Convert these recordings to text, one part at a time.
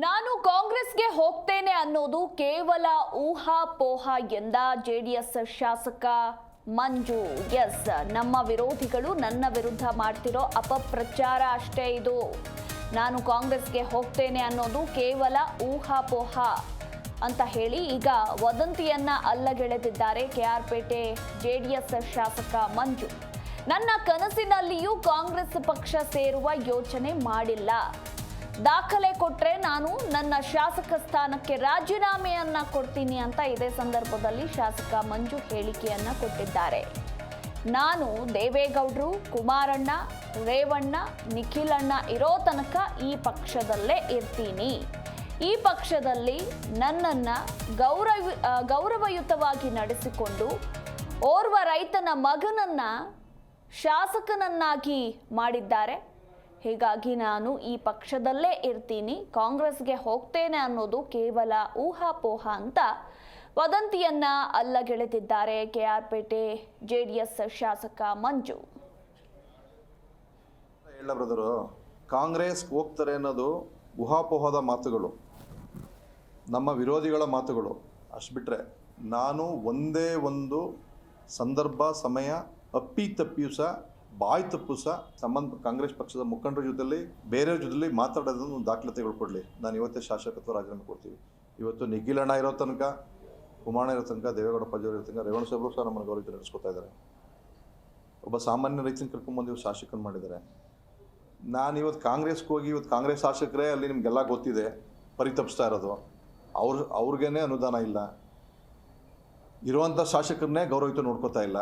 ನಾನು ಕಾಂಗ್ರೆಸ್ಗೆ ಹೋಗ್ತೇನೆ ಅನ್ನೋದು ಕೇವಲ ಊಹಾಪೋಹ ಎಂದ ಜೆಡಿಎಸ್ ಶಾಸಕ ಮಂಜು. ಎಸ್, ನಮ್ಮ ವಿರೋಧಿಗಳು ನನ್ನ ವಿರುದ್ಧ ಮಾಡ್ತಿರೋ ಅಪಪ್ರಚಾರ ಅಷ್ಟೇ ಇದು. ನಾನು ಕಾಂಗ್ರೆಸ್ಗೆ ಹೋಗ್ತೇನೆ ಅನ್ನೋದು ಕೇವಲ ಊಹಾಪೋಹ ಅಂತ ಹೇಳಿ ಈಗ ವದಂತಿಯನ್ನ ಅಲ್ಲಗೆಳೆದಿದ್ದಾರೆ ಕೆಆರ್ಪೇಟೆ ಜೆಡಿಎಸ್ ಶಾಸಕ ಮಂಜು. ನನ್ನ ಕನಸಿನಲ್ಲಿಯೂ ಕಾಂಗ್ರೆಸ್ ಪಕ್ಷ ಸೇರುವ ಯೋಚನೆ ಮಾಡಿಲ್ಲ. ದಾಖಲೆ ಕೊಟ್ರೆ ನಾನು ನನ್ನ ಶಾಸಕ ಸ್ಥಾನಕ್ಕೆ ರಾಜೀನಾಮೆಯನ್ನ ಕೊಡ್ತೀನಿ ಅಂತ ಇದೇ ಸಂದರ್ಭದಲ್ಲಿ ಶಾಸಕ ಮಂಜು ಹೇಳಿಕೆಯನ್ನ ಕೊಟ್ಟಿದ್ದಾರೆ. ನಾನು ದೇವೇಗೌಡರು, ಕುಮಾರಣ್ಣ, ರೇವಣ್ಣ, ನಿಖಿಲಣ್ಣ ಇರೋ ತನಕ ಈ ಪಕ್ಷದಲ್ಲೇ ಇರ್ತೀನಿ. ಈ ಪಕ್ಷದಲ್ಲಿ ನನ್ನನ್ನ ಗೌರವಯುತವಾಗಿ ನಡೆಸಿಕೊಂಡು ಓರ್ವ ರೈತನ ಮಗನನ್ನ ಶಾಸಕನನ್ನಾಗಿ ಮಾಡಿದ್ದಾರೆ. ಹೀಗಾಗಿ ನಾನು ಈ ಪಕ್ಷದಲ್ಲೇ ಇರ್ತೀನಿ, ಕಾಂಗ್ರೆಸ್ಗೆ ಹೋಗ್ತೇನೆ ಅನ್ನೋದು ಕೇವಲ ಊಹಾಪೋಹ ಅಂತ ವದಂತಿಯನ್ನ ಅಲ್ಲಗೆಳೆದಿದ್ದಾರೆ ಕೆಆರ್ಪೇಟೆ ಜೆಡಿಎಸ್ ಶಾಸಕ ಮಂಜು. ಬ್ರದರು, ಕಾಂಗ್ರೆಸ್ ಹೋಗ್ತಾರೆ ಅನ್ನೋದು ಊಹಾಪೋಹದ ಮಾತುಗಳು, ನಮ್ಮ ವಿರೋಧಿಗಳ ಮಾತುಗಳು. ಅಷ್ಟು ಬಿಟ್ಟರೆ ನಾನು ಒಂದೇ ಒಂದು ಸಂದರ್ಭ ಸಮಯ ಅಪ್ಪಿತಪ್ಪಿಯೂ ಸಹ ಬಾಯಿ ತಪ್ಪು ಸಹ ಕಾಂಗ್ರೆಸ್ ಪಕ್ಷದ ಮುಖಂಡರ ಜೊತೆಲಿ ಬೇರೆಯವ್ರ ಜೊತೆಲಿ ಮಾತಾಡೋದನ್ನು ದಾಖಲಾತಿಗಳು ಕೊಡಲಿ. ನಾನು ಇವತ್ತೇ ಶಾಸಕತ್ವ ರಾಜೀನಾಮೆ ಕೊಡ್ತೀವಿ. ಇವತ್ತು ನಿಖಿಲಣ್ಣ ಇರೋ ತನಕ, ಕುಮಾರಣ್ಣ ಇರೋ ತನಕ, ದೇವೇಗೌಡ ಪಜ್ಜವರು ಇರೋ ತನಕ, ರೇವಣ್ಣ ಸಾಹೇಬರು ಸಹ ನಮ್ಮನ್ನು ಗೌರವ ನಡೆಸ್ಕೊತಾ ಇದ್ದಾರೆ. ಒಬ್ಬ ಸಾಮಾನ್ಯ ರೈತನ ಕರ್ಕೊಂಡ್ಬಂದು ಇವ್ರು ಶಾಸಕನ ಮಾಡಿದ್ದಾರೆ. ನಾನು ಇವತ್ತು ಕಾಂಗ್ರೆಸ್ಗೆ ಹೋಗಿ ಇವತ್ತು ಕಾಂಗ್ರೆಸ್ ಶಾಸಕರೇ ಅಲ್ಲಿ ನಿಮಗೆಲ್ಲ ಗೊತ್ತಿದೆ ಪರಿತಪಿಸ್ತಾ ಇರೋದು. ಅವ್ರಿಗೇನೆ ಅನುದಾನ ಇಲ್ಲ, ಇರುವಂಥ ಶಾಸಕರನ್ನೇ ಗೌರವಿತ ನೋಡ್ಕೋತಾ ಇಲ್ಲ,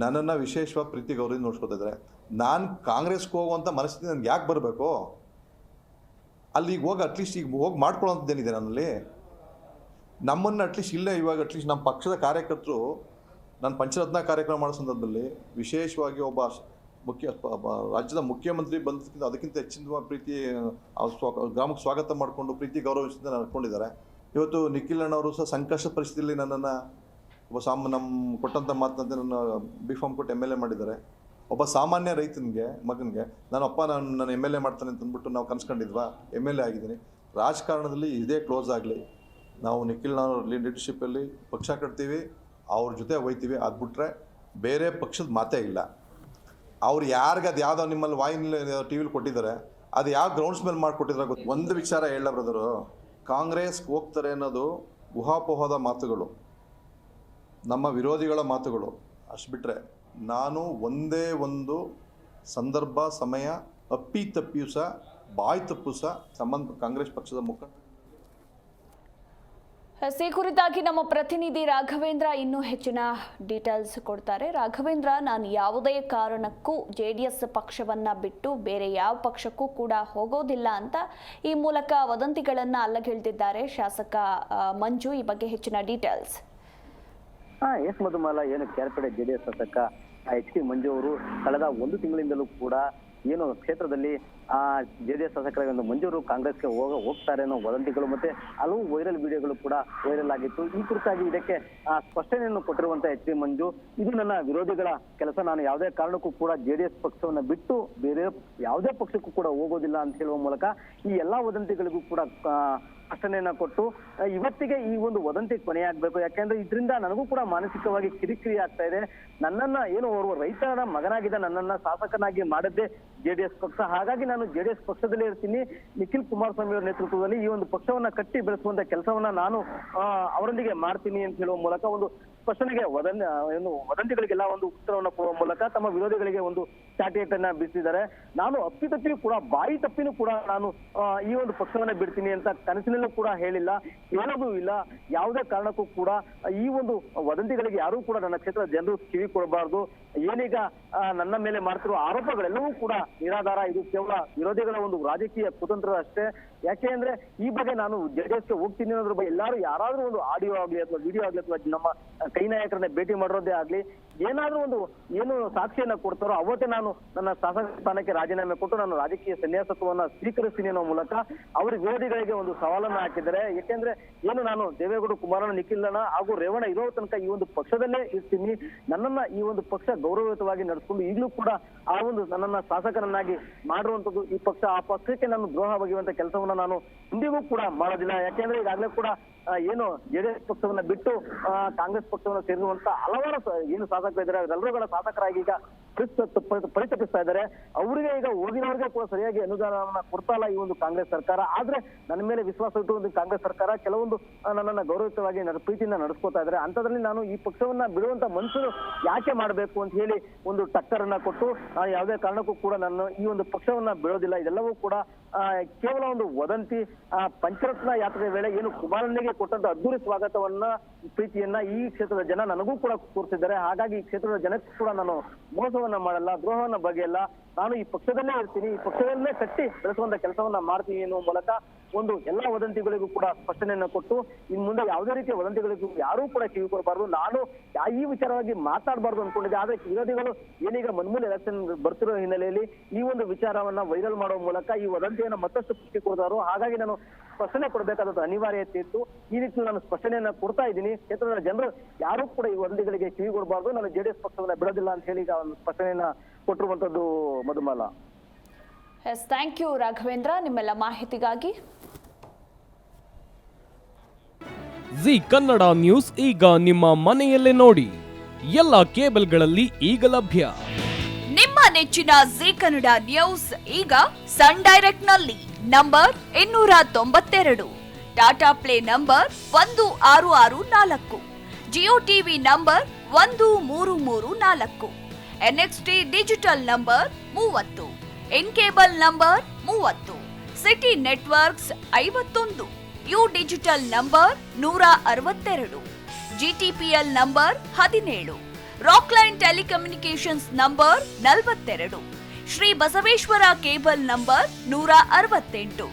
ನನ್ನನ್ನು ವಿಶೇಷವಾಗಿ ಪ್ರೀತಿ ಗೌರವ ನೋಡ್ಸ್ಕೊತಾ ಇದ್ದಾರೆ. ನಾನು ಕಾಂಗ್ರೆಸ್ಗೆ ಹೋಗುವಂಥ ಮನಸ್ಥಿತಿ ನನಗೆ ಯಾಕೆ ಬರಬೇಕು? ಅಲ್ಲಿಗೆ ಹೋಗಿ ಅಟ್ಲೀಸ್ಟ್ ಈಗ ಹೋಗಿ ಮಾಡ್ಕೊಳ್ಳೋಂಥದ್ದೇನಿದೆ ನನ್ನಲ್ಲಿ. ನಮ್ಮನ್ನು ಅಟ್ಲೀಸ್ಟ್ ಇಲ್ಲೇ ಇವಾಗ ಅಟ್ಲೀಸ್ಟ್ ನಮ್ಮ ಪಕ್ಷದ ಕಾರ್ಯಕರ್ತರು ನಾನು ಪಂಚರತ್ನ ಕಾರ್ಯಕ್ರಮ ಮಾಡೋ ಸಂದರ್ಭದಲ್ಲಿ ವಿಶೇಷವಾಗಿ ಒಬ್ಬ ರಾಜ್ಯದ ಮುಖ್ಯಮಂತ್ರಿ ಬಂದಕ್ಕಿಂತ ಅದಕ್ಕಿಂತ ಹೆಚ್ಚಿನ ಪ್ರೀತಿ ಗ್ರಾಮಕ್ಕೆ ಸ್ವಾಗತ ಮಾಡಿಕೊಂಡು ಪ್ರೀತಿ ಗೌರವಿಸಿದ ನಡ್ಕೊಂಡಿದ್ದಾರೆ. ಇವತ್ತು ನಿಖಿಲಣ್ಣವರು ಸಹ ಸಂಕಷ್ಟ ಪರಿಸ್ಥಿತಿಯಲ್ಲಿ ನನ್ನನ್ನು ನಮ್ಮ ಕೊಟ್ಟಂಥ ಮಾತಂತೆ ನನ್ನ ಬಿಫಾರ್ಮ್ ಕೊಟ್ಟು MLA ಮಾಡಿದ್ದಾರೆ. ಒಬ್ಬ ಸಾಮಾನ್ಯ ರೈತನಿಗೆ ಮಗನಿಗೆ ನಾನು MLA ಮಾಡ್ತಾನೆ ಅಂತ ಅಂದ್ಬಿಟ್ಟು ನಾವು ಕನ್ಸ್ಕೊಂಡಿದ್ವಾ? MLA ಆಗಿದ್ದೀನಿ. ರಾಜಕಾರಣದಲ್ಲಿ ಇದೇ ಕ್ಲೋಸ್ ಆಗಲಿ, ನಾವು ನಿಖಿಲ್ನವ್ರ ಲೀಡರ್ಶಿಪ್ಪಲ್ಲಿ ಪಕ್ಷ ಕಟ್ತೀವಿ, ಅವ್ರ ಜೊತೆ ಹೋಯ್ತೀವಿ. ಅದ್ಬಿಟ್ರೆ ಬೇರೆ ಪಕ್ಷದ ಮಾತೇ ಇಲ್ಲ. ಅವ್ರು ಯಾರಿಗೆ ಅದು ಯಾವುದೋ ನಿಮ್ಮಲ್ಲಿ ವಾಹಿನಿ TV ಕೊಟ್ಟಿದ್ದಾರೆ, ಅದು ಯಾವ ಗ್ರೌಂಡ್ಸ್ ಮೇಲೆ ಮಾಡಿಕೊಟ್ಟಿದ್ರೆ ಗೊತ್ತು. ಒಂದು ವಿಚಾರ ಹೇಳ ಬ್ರದರು, ಕಾಂಗ್ರೆಸ್ಗೆ ಹೋಗ್ತಾರೆ ಅನ್ನೋದು ಊಹಾಪೋಹದ ಮಾತುಗಳು, ನಮ್ಮ ವಿರೋಧಿಗಳ ಮಾತುಗಳು. ಅಷ್ಟು ಬಿಟ್ಟರೆ ನಾನು ಒಂದೇ ಒಂದು ಸಂದರ್ಭ ಸಮಯ ಅಪ್ಪಿತಪ್ಪಿಯೂ ಸಹ ಬಾಯಿ ತಪ್ಪು ಸಹ ಕಾಂಗ್ರೆಸ್ ಪಕ್ಷದ ಮುಖಂಡ. ಈ ಕುರಿತಾಗಿ ನಮ್ಮ ಪ್ರತಿನಿಧಿ ರಾಘವೇಂದ್ರ ಇನ್ನೂ ಹೆಚ್ಚಿನ ಡೀಟೇಲ್ಸ್ ಕೊಡ್ತಾರೆ. ರಾಘವೇಂದ್ರ, ನಾನು ಯಾವುದೇ ಕಾರಣಕ್ಕೂ JDS ಪಕ್ಷವನ್ನ ಬಿಟ್ಟು ಬೇರೆ ಯಾವ ಪಕ್ಷಕ್ಕೂ ಕೂಡ ಹೋಗೋದಿಲ್ಲ ಅಂತ ಈ ಮೂಲಕ ವದಂತಿಗಳನ್ನು ಅಲ್ಲಗೆಳೆದಿದ್ದಾರೆ ಶಾಸಕ ಮಂಜು. ಈ ಬಗ್ಗೆ ಹೆಚ್ಚಿನ ಡೀಟೇಲ್ಸ್. ಎಸ್ ಮಧುಮಾಲ, ಏನು ಕೆಆರ್ಪೇಟೆ JDS ಶಾಸಕ HK ಮಂಜು ಅವರು ಕಳೆದ ಒಂದು ತಿಂಗಳಿಂದಲೂ ಕೂಡ ಏನು ಕ್ಷೇತ್ರದಲ್ಲಿ JDS ಶಾಸಕರ ಒಂದು ಮಂಜೂರು ಕಾಂಗ್ರೆಸ್ಗೆ ಹೋಗ್ತಾರೆ ಅನ್ನೋ ವದಂತಿಗಳು ಮತ್ತೆ ಹಲವು ವೈರಲ್ ವಿಡಿಯೋಗಳು ಕೂಡ ವೈರಲ್ ಆಗಿತ್ತು. ಈ ಕುರಿತಾಗಿ ಇದಕ್ಕೆ ಸ್ಪಷ್ಟನೆಯನ್ನು ಕೊಟ್ಟಿರುವಂತ HK ಮಂಜು, ಇದು ನನ್ನ ವಿರೋಧಿಗಳ ಕೆಲಸ, ನಾನು ಯಾವುದೇ ಕಾರಣಕ್ಕೂ ಕೂಡ JDS ಪಕ್ಷವನ್ನ ಬಿಟ್ಟು ಬೇರೆ ಯಾವುದೇ ಪಕ್ಷಕ್ಕೂ ಕೂಡ ಹೋಗೋದಿಲ್ಲ ಅಂತ ಹೇಳುವ ಮೂಲಕ ಈ ಎಲ್ಲಾ ವದಂತಿಗಳಿಗೂ ಕೂಡ ಸ್ಪಷ್ಟನೆಯನ್ನ ಕೊಟ್ಟು ಇವತ್ತಿಗೆ ಈ ಒಂದು ವದಂತಿ ಕೊನೆಯಾಗಬೇಕು. ಯಾಕೆಂದ್ರೆ ಇದರಿಂದ ನನಗೂ ಕೂಡ ಮಾನಸಿಕವಾಗಿ ಕಿರಿಕಿರಿ ಆಗ್ತಾ ಇದೆ. ನನ್ನನ್ನ ಏನು ಓರ್ವ ರೈತರ ಮಗನಾಗಿದ್ದ ನನ್ನನ್ನ ಶಾಸಕನಾಗಿ ಮಾಡದ್ದೇ JDS ಪಕ್ಷ. ಹಾಗಾಗಿ ನಾನು JDS ಪಕ್ಷದಲ್ಲೇ ಇರ್ತೀನಿ. ನಿಖಿಲ್ ಕುಮಾರಸ್ವಾಮಿ ಅವರ ನೇತೃತ್ವದಲ್ಲಿ ಈ ಒಂದು ಪಕ್ಷವನ್ನ ಕಟ್ಟಿ ಬೆಳೆಸುವಂತ ಕೆಲಸವನ್ನ ನಾನು ಅವರೊಂದಿಗೆ ಮಾಡ್ತೀನಿ ಅಂತ ಹೇಳುವ ಮೂಲಕ ಒಂದು ಸ್ಪಷ್ಟನೆಗೆ ವದಂತಿಗಳಿಗೆಲ್ಲ ಒಂದು ಉತ್ತರವನ್ನು ಕೊಡುವ ಮೂಲಕ ತಮ್ಮ ವಿರೋಧಿಗಳಿಗೆ ಒಂದು ಚಾಟಿಯನ್ನ ಬೀಸಿದ್ದಾರೆ. ನಾನು ಅಪ್ಪಿತಪ್ಪಿಯೂ ಕೂಡ ಬಾಯಿ ತಪ್ಪಿನೂ ಕೂಡ ನಾನು ಈ ಒಂದು ಪಕ್ಷವನ್ನ ಬಿಡ್ತೀನಿ ಅಂತ ಕನಸಿನಲ್ಲೂ ಕೂಡ ಹೇಳಿಲ್ಲ, ಹೇಳೋದು ಇಲ್ಲ. ಯಾವುದೇ ಕಾರಣಕ್ಕೂ ಕೂಡ ಈ ಒಂದು ವದಂತಿಗಳಿಗೆ ಯಾರೂ ಕೂಡ ನನ್ನ ಕ್ಷೇತ್ರದ ಜನರು ಕಿವಿ ಕೊಡಬಾರ್ದು. ಏನೀಗ ನನ್ನ ಮೇಲೆ ಮಾಡ್ತಿರುವ ಆರೋಪಗಳೆಲ್ಲವೂ ಕೂಡ ನಿರಾಧಾರ. ಇದು ಕೇವಲ ವಿರೋಧಿಗಳ ಒಂದು ರಾಜಕೀಯ ಕುತಂತ್ರ ಅಷ್ಟೇ. ಯಾಕೆ ಅಂದ್ರೆ ಈ ಬಗ್ಗೆ ನಾನು JDSಗೆ ಹೋಗ್ತೀನಿ ಅನ್ನೋದ್ರ ಬಗ್ಗೆ ಯಾರಾದ್ರೂ ಒಂದು ಆಡಿಯೋ ಆಗ್ಲಿ ಅಥವಾ ವಿಡಿಯೋ ಆಗ್ಲಿ ಅಥವಾ ನಮ್ಮ ಕೈ ನಾಯಕರನ್ನ ಭೇಟಿ ಮಾಡಿರೋದೇ ಆಗ್ಲಿ, ಏನಾದ್ರೂ ಒಂದು ಏನು ಸಾಕ್ಷಿಯನ್ನ ಕೊಡ್ತಾರೋ ಅವತ್ತೇ ನಾನು ನನ್ನ ಶಾಸಕ ಸ್ಥಾನಕ್ಕೆ ರಾಜೀನಾಮೆ ಕೊಟ್ಟು ನಾನು ರಾಜಕೀಯ ಸನ್ಯಾಸತ್ವವನ್ನ ಸ್ವೀಕರಿಸ್ತೀನಿ ಅನ್ನೋ ಮೂಲಕ ಅವ್ರ ವಿರೋಧಿಗಳಿಗೆ ಒಂದು ಸವಾಲನ್ನ ಹಾಕಿದ್ದಾರೆ. ಯಾಕೆಂದ್ರೆ ಏನು ನಾನು ದೇವೇಗೌಡ, ಕುಮಾರಣ್ಣ, ನಿಖಿಲಣ್ಣ ಹಾಗೂ ರೇವಣ್ಣ ಇರೋ ತನಕ ಈ ಒಂದು ಪಕ್ಷದಲ್ಲೇ ಇರ್ತೀನಿ, ನನ್ನನ್ನ ಈ ಒಂದು ಪಕ್ಷ ಗೌರವಯುತವಾಗಿ ನಡೆಸ್ಕೊಂಡು ಈಗಲೂ ಕೂಡ ಆ ಒಂದು ನನ್ನನ್ನ ಶಾಸಕರನ್ನಾಗಿ ಮಾಡಿರುವಂತದ್ದು ಈ ಪಕ್ಷ, ಆ ಪಕ್ಷಕ್ಕೆ ನಾನು ದ್ರೋಹ ಬಗೆಯುವಂತ ಕೆಲಸವನ್ನ ನಾನು ಇಂದಿಗೂ ಕೂಡ ಮಾಡೋದಿಲ್ಲ. ಯಾಕೆಂದ್ರೆ ಈಗಾಗಲೇ ಕೂಡ ಏನು ಜೆಡಿಎಸ್ ಪಕ್ಷವನ್ನ ಬಿಟ್ಟು ಕಾಂಗ್ರೆಸ್ ಪಕ್ಷವನ್ನ ಸೇರಿರುವಂತ ಹಲವಾರು ಏನು ಶಾಸಕರು ಇದ್ದಾರೆ, ಅವರೆಲ್ಲರೂ ಕೂಡ ಶಾಸಕರಾಗಿ ಈಗ ಪರಿತಪಿಸ್ತಾ ಇದ್ದಾರೆ. ಅವರಿಗೆ ಈಗ ಹೋಗಿನವರಿಗೆ ಕೂಡ ಸರಿಯಾಗಿ ಅನುದಾನವನ್ನ ಕೊಡ್ತಾ ಇಲ್ಲ ಈ ಒಂದು ಕಾಂಗ್ರೆಸ್ ಸರ್ಕಾರ. ಆದ್ರೆ ನನ್ನ ಮೇಲೆ ವಿಶ್ವಾಸ ಇಟ್ಟು ಒಂದು ಕಾಂಗ್ರೆಸ್ ಸರ್ಕಾರ ಕೆಲವೊಂದು ನನ್ನನ್ನ ಗೌರವಯುತವಾಗಿ ಪ್ರೀತಿಯಿಂದ ನಡೆಸ್ಕೊತಾ ಇದ್ದಾರೆ. ಅಂತದ್ರಲ್ಲಿ ನಾನು ಈ ಪಕ್ಷವನ್ನ ಬಿಡುವಂತ ಮನಸ್ಸು ಯಾಕೆ ಮಾಡಬೇಕು ಅಂತ ಹೇಳಿ ಒಂದು ಟಕ್ಕರನ್ನ ಕೊಟ್ಟು ಯಾವುದೇ ಕಾರಣಕ್ಕೂ ಕೂಡ ನಾನು ಈ ಒಂದು ಪಕ್ಷವನ್ನ ಬಿಡೋದಿಲ್ಲ. ಇದೆಲ್ಲವೂ ಕೂಡ ಕೇವಲ ಒಂದು ವದಂತಿ. ಪಂಚರತ್ನ ಯಾತ್ರೆ ವೇಳೆ ಏನು ಕುಮಾರಣ್ಣನಿಗೆ ಕೊಟ್ಟಂತ ಅದ್ದೂರಿ ಸ್ವಾಗತವನ್ನ, ಪ್ರೀತಿಯನ್ನ ಈ ಕ್ಷೇತ್ರದ ಜನ ನನಗೂ ಕೂಡ ತೋರಿಸಿದ್ದಾರೆ. ಹಾಗಾಗಿ ಈ ಕ್ಷೇತ್ರದ ಜನಕ್ಕೂ ಕೂಡ ನಾನು ಮೋಸವನ್ನ ಮಾಡಲ್ಲ, ದ್ರೋಹವನ್ನ ಬಗೆಯಲ್ಲ, ನಾನು ಈ ಪಕ್ಷದಲ್ಲೇ ಇರ್ತೀನಿ, ಈ ಪಕ್ಷದಲ್ಲೇ ಕಟ್ಟಿ ಬೆಳೆಸುವಂತ ಕೆಲಸವನ್ನ ಮಾಡ್ತೀನಿ ಎನ್ನುವ ಮೂಲಕ ಒಂದು ಎಲ್ಲಾ ವದಂತಿಗಳಿಗೂ ಕೂಡ ಸ್ಪಷ್ಟನೆಯನ್ನ ಕೊಟ್ಟು ಇನ್ ಮುಂದೆ ಯಾವುದೇ ರೀತಿಯ ವದಂತಿಗಳಿಗೂ ಯಾರೂ ಕೂಡ ಕಿವಿ ಕೊಡಬಾರ್ದು, ನಾನು ಈ ವಿಚಾರವಾಗಿ ಮಾತಾಡಬಾರ್ದು ಅನ್ಕೊಂಡಿದ್ದೆ. ಆದ್ರೆ ವಿರೋಧಿಗಳು ಏನೀಗ ಮನ್ಮೂಲ ಎಲೆಕ್ಷನ್ ಬರ್ತಿರೋ ಹಿನ್ನೆಲೆಯಲ್ಲಿ ಈ ಒಂದು ವಿಚಾರವನ್ನ ವೈರಲ್ ಮಾಡುವ ಮೂಲಕ ಈ ವದಂತಿಯನ್ನ ಮತ್ತಷ್ಟು ಪುಷ್ಟಿ ಕೊಡ್ತಾರೋ. ಹಾಗಾಗಿ ನಾನು ಸ್ಪಷ್ಟನೆ ಕೊಡಬೇಕಾದ ಅನಿವಾರ್ಯತೆ ಇತ್ತು. ಈ ನಿಟ್ಟಿನಲ್ಲಿ ನಾನು ಸ್ಪಷ್ಟನೆಯನ್ನ ಕೊಡ್ತಾ ಇದ್ದೀನಿ. ಕ್ಷೇತ್ರದ ಜನರು ಯಾರು ಕೂಡ ಈ ವದಂತಿಗಳಿಗೆ ಕಿವಿ ಕೊಡಬಾರ್ದು, ನಾನು ಜೆಡಿಎಸ್ ಪಕ್ಷವನ್ನ ಬಿಡೋದಿಲ್ಲ ಅಂತ ಹೇಳಿ ಈಗ ಒಂದು ಸ್ಪಷ್ಟನೆಯನ್ನ ಕೊಟ್ಟಿರುವಂತದ್ದು Madhumala. Yes, thank you Raghavendra ನಿಮ್ಮೆಲ್ಲ ಮಾಹಿತಿಗಾಗಿ. ಜಿ ಕನ್ನಡ ನ್ಯೂಸ್ ಈಗ ನಿಮ್ಮ ಮನೆಯಲ್ಲೇ ನೋಡಿ, ಎಲ್ಲ ಕೇಬಲ್ಗಳಲ್ಲಿ ಈಗ ಲಭ್ಯ. ನಿಮ್ಮ ನೆಚ್ಚಿನ ಜಿ ಕನ್ನಡ ನ್ಯೂಸ್ ಈಗ ಸನ್ ಡೈರೆಕ್ಟ್ ನಲ್ಲಿ number 292, Tata play number 1664, Jio TV number 1334, NXT digital number 30, in cable number 30, city networks 51, U digital number 162, GTPL number 17, Rockline telecommunications number 42, Shri Basaveshwara cable number 168,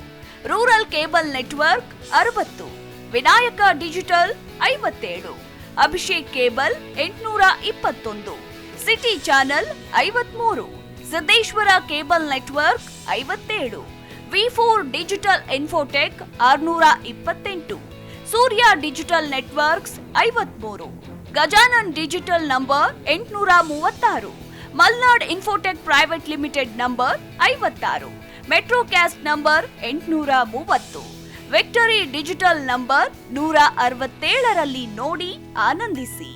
rural cable network 60, Vinayaka digital 57, Abhishek cable 821, city channel 53, Siddeshwara cable network 57, V4 digital Infotech 628, Surya digital networks 53, Gajanan digital number 836, Malnad infotech private limited number 56, Metrocast number 830, victory digital number 167ರಲ್ಲಿ ನೋಡಿ ಆನಂದಿಸಿ.